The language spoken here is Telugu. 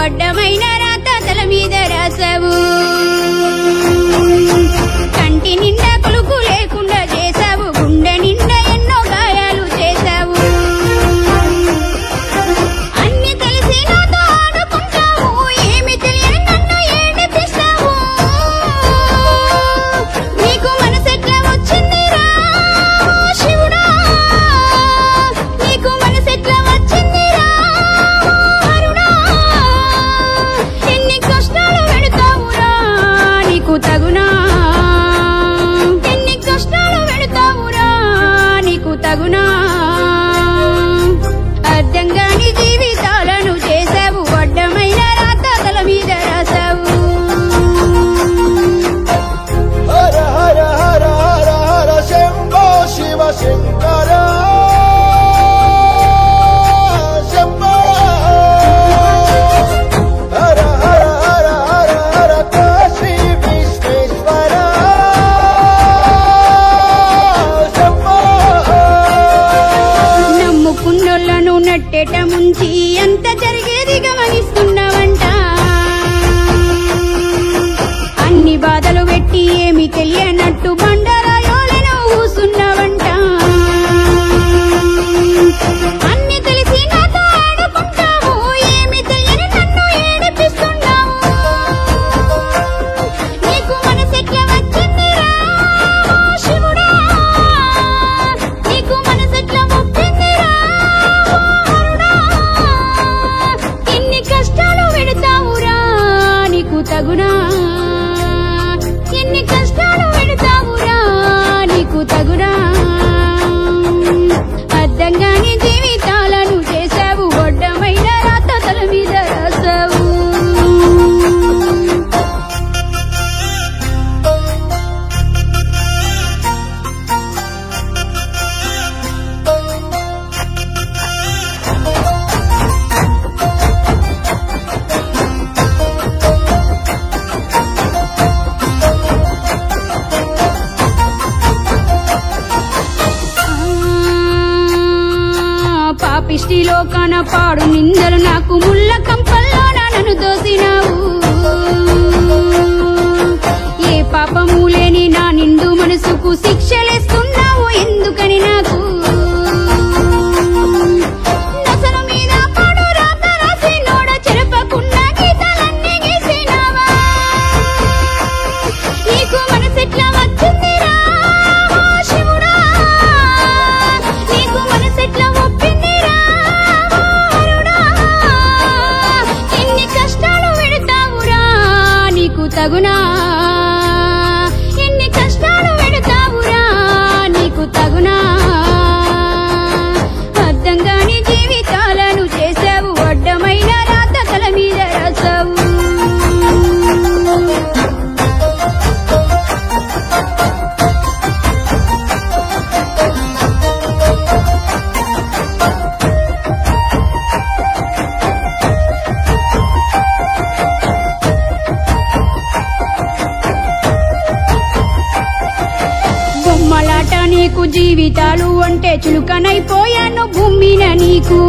అడ్డమైన రాత తల మీద రాసావు కంటి నిండా కులుకు లేకుండా చేసావు గుండె నిండా ఎన్నో గాయాలు చేసావు అన్ని తెలిసి నాతో ఆడుకుంటావు ఏమి తెలియని నన్ను ఏడిపిస్తావు నీకు మనసెట్లా వచ్చిందిరా శివుడా నీకు మనసెట్లా వచ్చిందిరా హరుడా ఎన్ని కష్టాలు పెడతావురా నీకు తగునా ఎన్ని కష్టాలు పెడతావురా నీకు తగునా అర్థం కాని జీవితాలను చేసావు అడ్డమైన రాత తల మీద రాసావు హర హర హర హర హర శంభో శివ శంకర శంభో హర హర హర హర హర కాశీ విశ్వేశ్వర శంభో నమ్ముకున్నోళ్లను నట్టేట ముంచి అంత జరిగేది గమనిస్తున్నావంట అన్ని బాధలు పెట్టి ఏమి తెలియనట్టు బండరాయోలను కూసున్నావంట అన్ని తెలిసి నాతో ఆడుకుంటావు ఏమి తెలియని నన్ను ఏడిపిస్తున్నావు నీకు మనసెట్లా వచ్చిందిరా శివుడా నీకు మనసెట్లా ఒప్పిందిరా హరుడా ఎన్ని కష్టాలు పెడతావురా నీకు తగునా ఎన్ని కష్టాలు పెడతావురా నీకు తగునా అర్థంగాని జీవితాలను చేసావు అడ్డమైన రాత తల మీద రాసావు పాపిష్టిలో కనపాడు నిందలు నాకు ముళ్ళ కంపల్లో నన్ను దోసినావు ఏ పాపము లేని నా నిండు మనసుకు శిక్షలేస్తున్నావు ఎందుకని నాకు నసరు మీద పాడు రాత రాసి నోడ చెరపకుండా గీతాలన్నీ గీసినావా నీకు మనసెట్లా వచ్చిందిరా శివుడా నీకు మనసెట్లా ఒప్పిందిరా హరుడా ఎన్ని కష్టాలు పెడతావురా నీకు తగునా ఎన్ని కష్టాలు పెడతావురా నీకు తగునా అర్థం కాని జీవితాలను చేసావు అడ్డమైన రాత తల మీద రాసావు బొమ్మలాట నీకు జీవితాలు అంటే చులుకనైపోయాను భూమిన నీకు